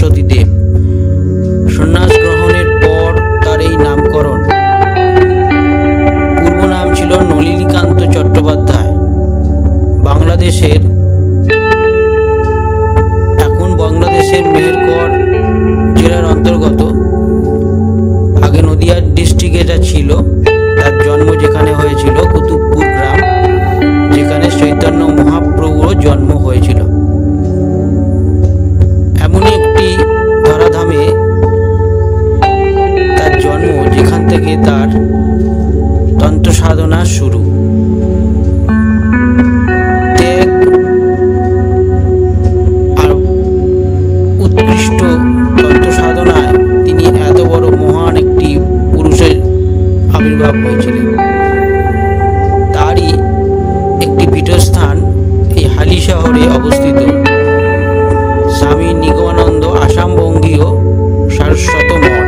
সরস্বতী দেব। সন্ন্যাস গ্রহণের পর তার এই নামকরণ। পূর্ব নাম ছিল নলিনীকান্ত চট্টোপাধ্যায়। বাংলাদেশের মেহেরগড় জেলার অন্তর্গত। আগে নদিয়া ডিস্ট্রিক্ট এটা ছিল। তার জন্ম যেখানে হয়েছিল কুতুবপুর গ্রাম, যেখানে চৈতন্য মহাপ্রভুর জন্ম হয়েছিল। এমনই একটি ধরাধামে তার জন্ম, যেখান থেকে তার তন্ত্র সাধনা শুরু। উৎকৃষ্ট তন্ত্র সাধনায় তিনি এত বড় মহান একটি পুরুষের আবির্ভাব হয়েছিলেন। তারই একটি পীঠস্থান এই হালি শহরে অবস্থিত স্বামী নিগমানন্দ আসাম বঙ্গীয় সারস্বত মঠ।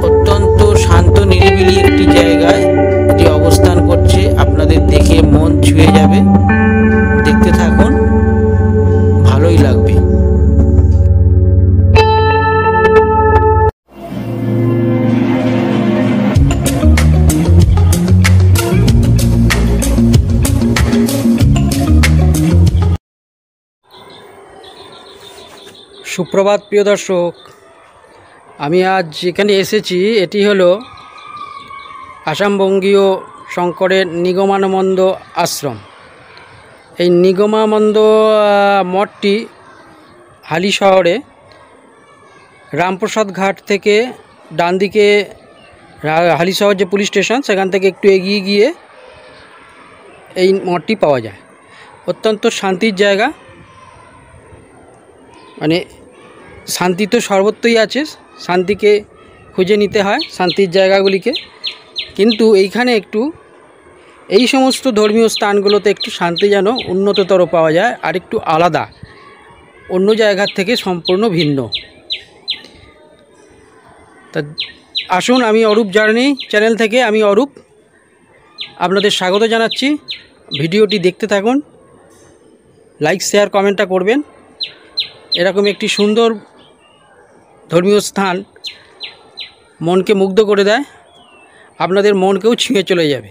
অত্যন্ত শান্ত নিরিবিলি একটি জায়গায় এটি অবস্থান করছে। আপনাদের দেখে মন ছুঁয়ে যাবে। দেখতে থাকুন, ভালোই লাগবে। সুপ্রভাত প্রিয় দর্শক, আমি আজ যেখানে এসেছি এটি হলো আসাম বঙ্গীয় শঙ্করের নিগমানন্দ আশ্রম। এই নিগমানন্দ মঠটি হালি শহরে রামপ্রসাদ ঘাট থেকে ডান দিকে, হালি শহর যে পুলিশ স্টেশন সেখান থেকে একটু এগিয়ে গিয়ে এই মঠটি পাওয়া যায়। অত্যন্ত শান্তির জায়গা, মানে শান্তি তো সর্বত্রই আছে, শান্তিকে খুঁজে নিতে হয় শান্তির জায়গাগুলিকে। কিন্তু এইখানে একটু এই সমস্ত ধর্মীয় স্থানগুলোতে একটু শান্তি যেন উন্নততর পাওয়া যায়, আর একটু আলাদা, অন্য জায়গার থেকে সম্পূর্ণ ভিন্ন। তা আসুন, আমি অরূপ জার্নি চ্যানেল থেকে আমি অরূপ আপনাদের স্বাগত জানাচ্ছি। ভিডিওটি দেখতে থাকুন, লাইক শেয়ার কমেন্টটা করবেন। এরকম একটি সুন্দর ধর্মীয় স্থান মনকে মুগ্ধ করে দেয়, আপনাদের মনকেও ছুঁয়ে চলে যাবে।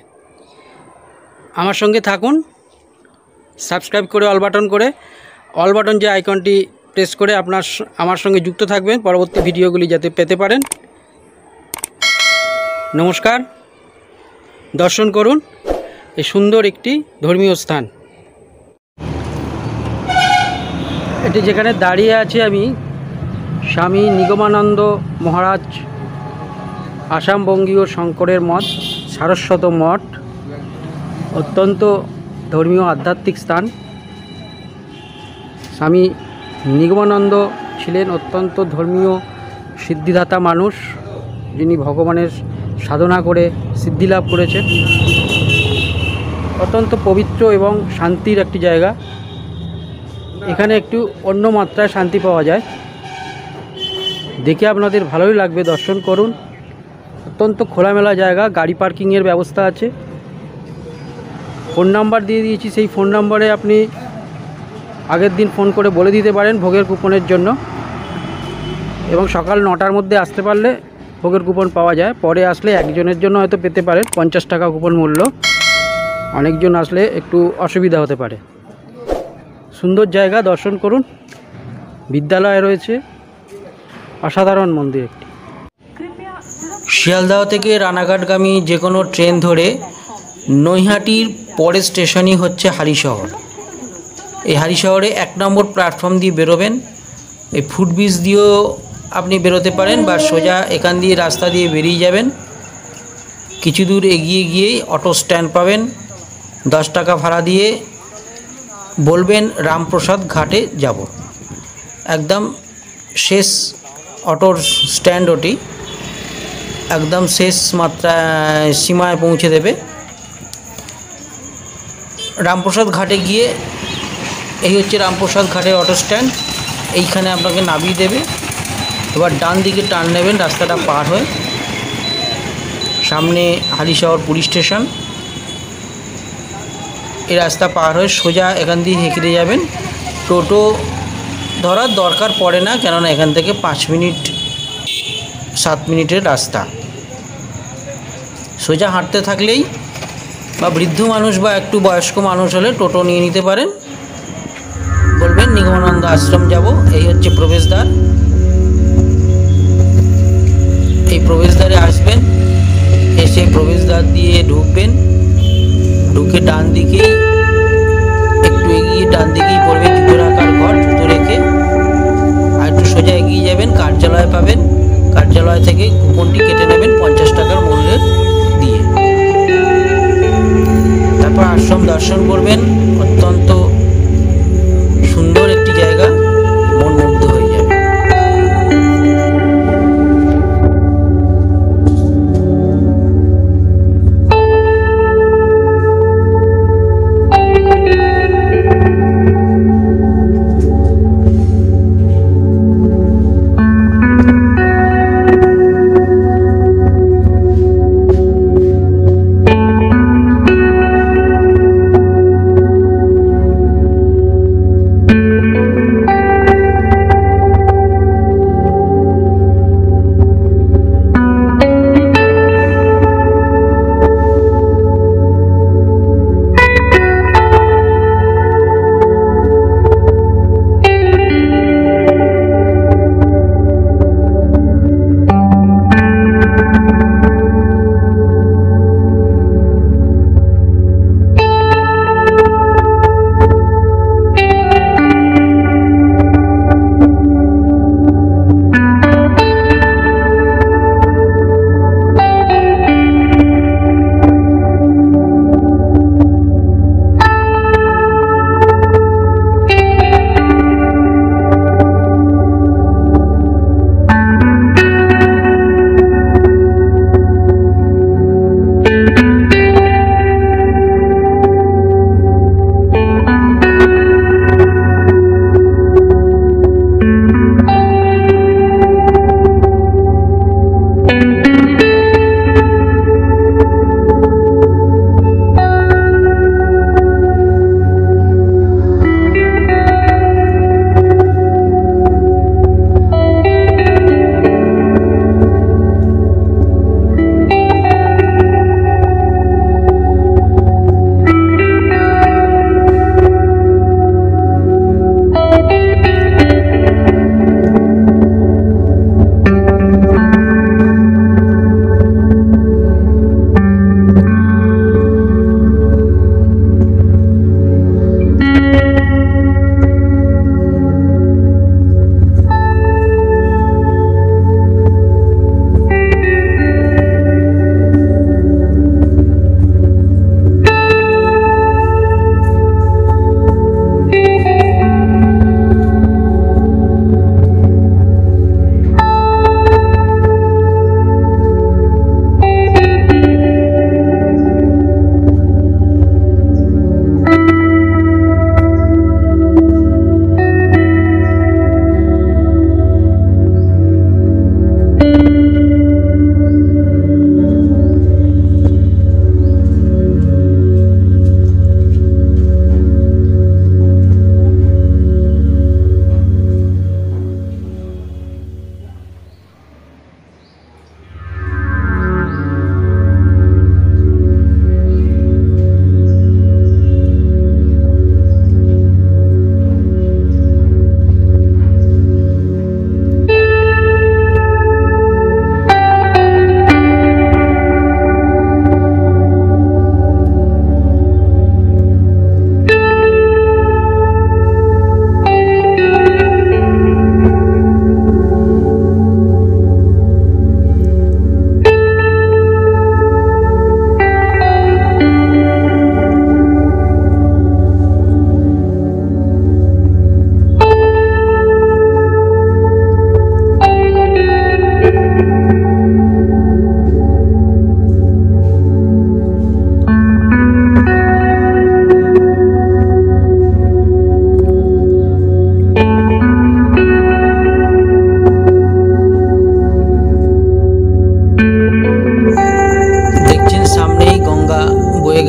আমার সঙ্গে থাকুন, সাবস্ক্রাইব করে অল বাটন যে আইকনটি প্রেস করে আমার সঙ্গে যুক্ত থাকবেন পরবর্তী ভিডিওগুলি যাতে পেতে পারেন। নমস্কার, দর্শন করুন এই সুন্দর একটি ধর্মীয় স্থান। এটি যেখানে দাঁড়িয়ে আছে আমি, স্বামী নিগমানন্দ মহারাজ আসাম বঙ্গীয় শঙ্করের মঠ, সারস্বত মঠ। অত্যন্ত ধর্মীয় আধ্যাত্মিক স্থান। স্বামী নিগমানন্দ ছিলেন অত্যন্ত ধর্মীয় সিদ্ধিদাতা মানুষ, যিনি ভগবানের সাধনা করে সিদ্ধি লাভ করেছেন। অত্যন্ত পবিত্র এবং শান্তির একটি জায়গা। এখানে একটু অন্য মাত্রায় শান্তি পাওয়া যায়। দেখে আপনাদের ভালোই লাগবে, দর্শন করুন। অত্যন্ত খোলামেলা জায়গা, গাড়ি পার্কিংয়ের ব্যবস্থা আছে। ফোন নাম্বার দিয়ে দিয়েছি, সেই ফোন নাম্বারে আপনি আগের দিন ফোন করে বলে দিতে পারেন ভোগের কুপনের জন্য, এবং সকাল 9টার মধ্যে আসতে পারলে ভোগের কুপন পাওয়া যায়। পরে আসলে একজনের জন্য হয়তো পেতে পারেন 50 টাকা কুপন মূল্য, অনেকজন আসলে একটু অসুবিধা হতে পারে। সুন্দর জায়গা, দর্শন করুন। বিদ্যালয় রয়েছে, অসাধারণ মন্দির একটি। শিয়ালদহ থেকে রানাঘাটগামী যে কোনো ট্রেন ধরে নৈহাটির পরের স্টেশনই হচ্ছে হালিশহর। এই হালিশহরে 1 নম্বর প্ল্যাটফর্ম দিয়ে বেরোবেন। এই ফুটব্রিজ দিয়েও আপনি বেরোতে পারেন, বা সোজা এখান দিয়ে রাস্তা দিয়ে বেরিয়ে যাবেন। কিছু দূর এগিয়ে গিয়েই অটো স্ট্যান্ড পাবেন। 10 টাকা ভাড়া দিয়ে বলবেন রামপ্রসাদ ঘাটে যাব। একদম শেষ অটোর স্ট্যান্ড, ওটি একদম শেষ সীমায় পৌঁছে দেবে। রামপ্রসাদ ঘাটে গিয়ে এই হচ্ছে রামপ্রসাদ ঘাটের অটো স্ট্যান্ড, এইখানে আপনাকে নামিয়ে দেবে। এবার ডান দিকে টার্ন নেবেন রাস্তাটা পার হয়ে, সামনে হালিশহর পুলিশ স্টেশন। এই রাস্তা পার হয়ে সোজা এখান দিয়ে হেঁকে যাবেন। টোটো ধরার দরকার পড়ে না, কেননা এখান থেকে 5 মিনিট 7 মিনিটের রাস্তা। সোজা হাঁটতে থাকলেই, বা বৃদ্ধ মানুষ বা একটু বয়স্ক মানুষ হলে টোটো নিয়ে নিতে পারেন, বলবেন নিগমানন্দ আশ্রম যাব। এই হচ্ছে প্রবেশদ্বার। এই প্রবেশদ্বারে আসবেন, এসে প্রবেশদ্বার দিয়ে ঢুকবেন, ঢুকে ডান দিকেই একটু এগিয়ে ডান দিকেই পড়বে জুতো রাখার ঘর। জুতো রেখে আর একটু সোজা এগিয়ে যাবেন, কার্যালয় পাবেন। কার্যালয় থেকে কুপনটি কেটে নেবেন 50 টাকার মূল্যের দিয়ে। তারপর আশ্রম দর্শন করবেন। অত্যন্ত সুন্দর একটি জায়গা, মন মুগ্ধ হয়ে যাবে।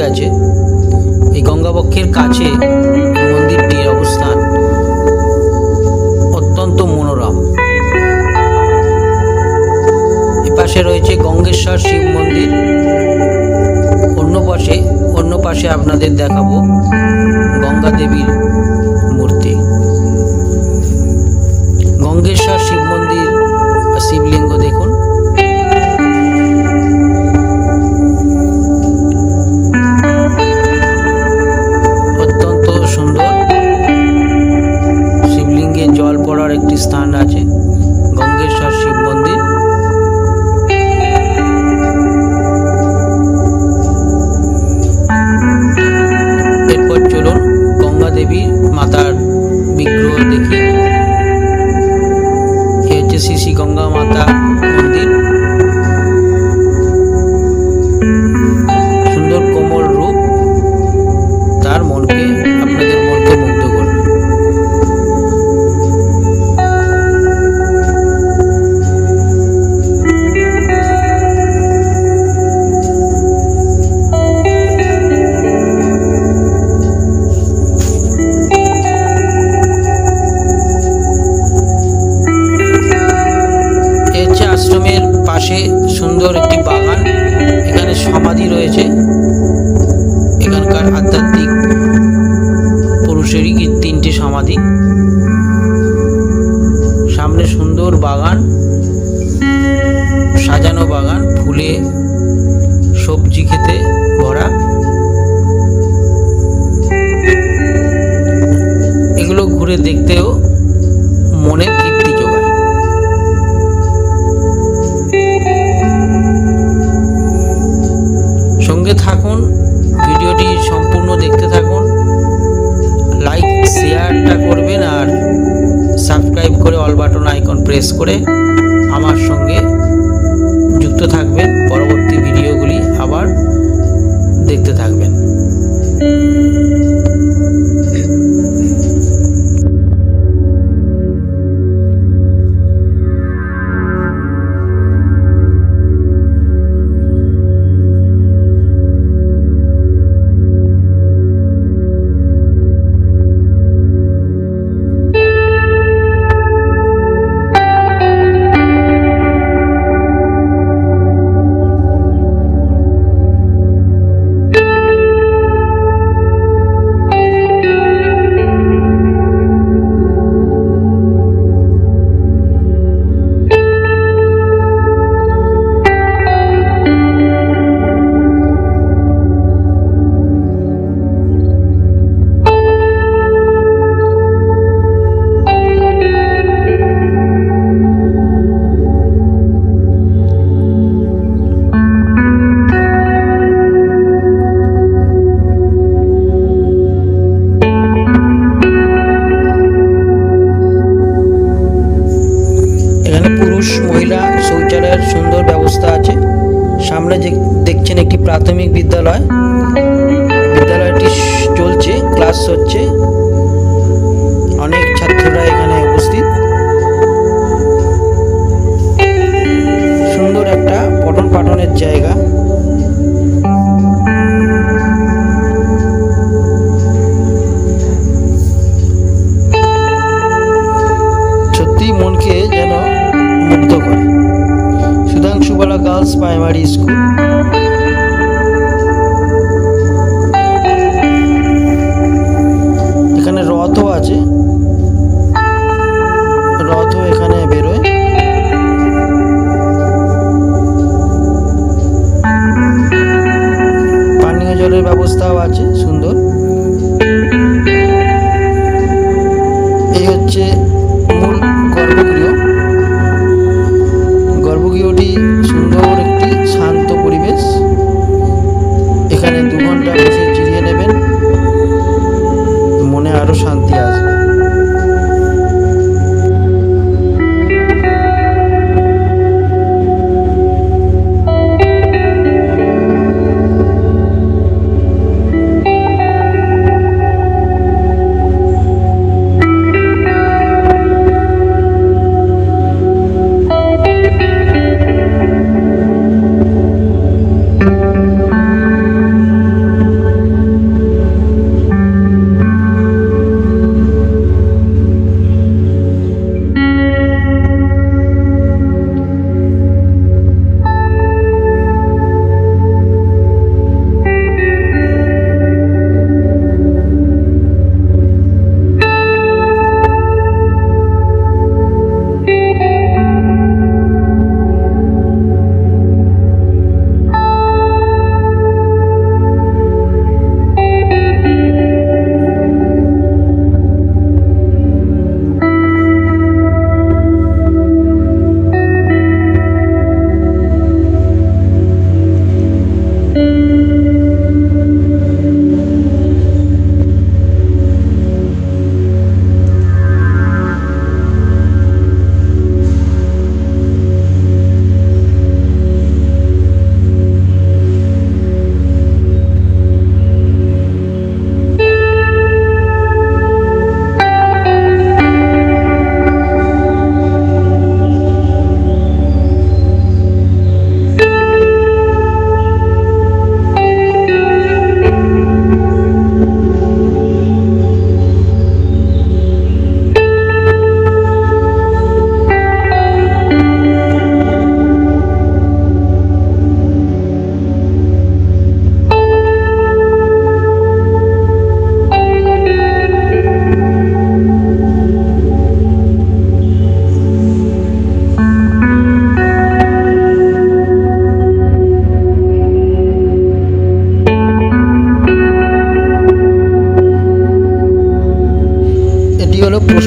গেছে। এই গঙ্গাবক্ষের কাছে মন্দিরটির অবস্থান। পাশে রয়েছে গঙ্গেশ্বর শিব মন্দির। অন্য পাশে আপনাদের দেখাবো গঙ্গা দেবীর মূর্তি। গঙ্গেশ্বর শিব মন্দির শিবলিঙ্গ দেখুন। অত্যন্ত সুন্দর। শিবলিঙ্গে জল পড়ার একটি স্থান আছে, গঙ্গেশ্বর শিব মন্দির। এরপর চলুন গঙ্গা দেবী মাতার বিগ্রহ দেখি। এ হচ্ছে শ্রী গঙ্গা মাতা মন্দির। সুন্দর কোমল রূপ, তার আপনাদের মনকে মুগ্ধ করবে। আশ্রমের পাশে সুন্দর একটি বাগান, এখানে সমাধি রয়েছে এখানকার আধ্যাত্মিক পুরুষেরই 3টে সমাধি। সামনে সুন্দর বাগান, সাজানো বাগান, ফুলে সবজি খেতে ভরা। এগুলো ঘুরে দেখতেও মনে তৃপ্তি যোগায়। সঙ্গে থাকুন, ভিডিওটি সম্পূর্ণ দেখতে থাকুন, লাইক শেয়ারটা করবেন আর সাবস্ক্রাইব করে অল বাটন আইকন প্রেস করে আমার সঙ্গে যুক্ত থাকবেন। পরবর্তী ভিডিওগুলি আবার দেখতে থাকবেন। পুরুষ মহিলা শৌচালয়ের সুন্দর ব্যবস্থা আছে। সামনে যে দেখছেন একটি প্রাথমিক বিদ্যালয়, বিদ্যালয়টি চলছে, ক্লাস হচ্ছে, অনেক ছাত্ররা এখানে উপস্থিত। সুন্দর একটা পঠন পাঠনের জায়গা। সত্যি মনকে যেন মুগ্ধ করে। Sudhanshubala girls primary school. এখানে রথও আছে, রথও এখানে বেরোয়। পানীয় জলের ব্যবস্থাও আছে সুন্দর। এই হচ্ছে মূল গর্ভগৃহ। গর্ভগৃহটি সুন্দর একটি শান্ত পরিবেশ। এখানে 2 ঘন্টা বসে জিরিয়ে নেবেন, মনে আরো শান্তি আসবে।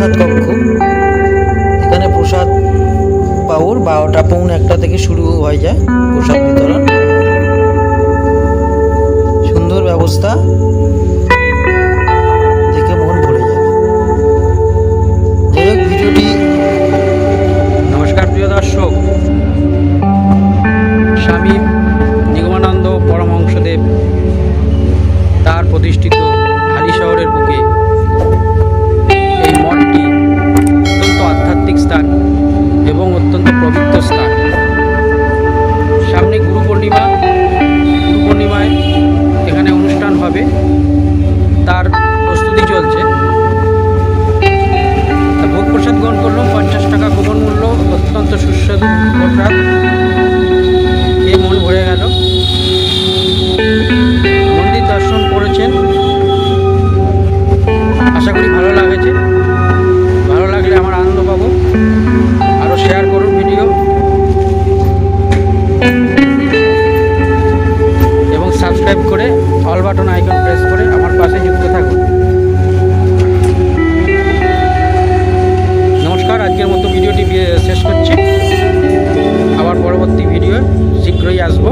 প্রসাদ কক্ষ। এখানে প্রসাদ পাওয়ার 12টা পৌনে 1টা থেকে শুরু হয়ে যায় প্রসাদ বিতরণ। সুন্দর ব্যবস্থা, দেখে মন ভরে যাবে। যাই হোক, ভিডিওটি নমস্কার প্রিয় দর্শক, স্বামী নিগমানন্দ পরমহংসদেব তার প্রতিষ্ঠিত হালি শহরের বুকে এই মঠটি অত্যন্ত আধ্যাত্মিক স্থান এবং অত্যন্ত পবিত্র স্থান। সামনে গুরু পূর্ণিমায় এখানে অনুষ্ঠান হবে, তার প্রস্তুতি চলছে। ভোগ প্রসাদ গ্রহণ করলাম, 50 টাকা গোপন মূল্য, অত্যন্ত সুস্বাদু প্রসাদ, খেয়ে মন ভরে গেল। মন্দির দর্শন করেছেন, আশা করি ভালো লাগেছে। ভালো লাগলে আমার আনন্দ পাবো, আরও শেয়ার করুন ভিডিও এবং সাবস্ক্রাইব করে অল বাটন আইকন প্রেস করে আমার পাশে যুক্ত থাকুন। নমস্কার, আজকের মতো ভিডিওটি শেষ করছি। আবার পরবর্তী ভিডিও শীঘ্রই আসবো।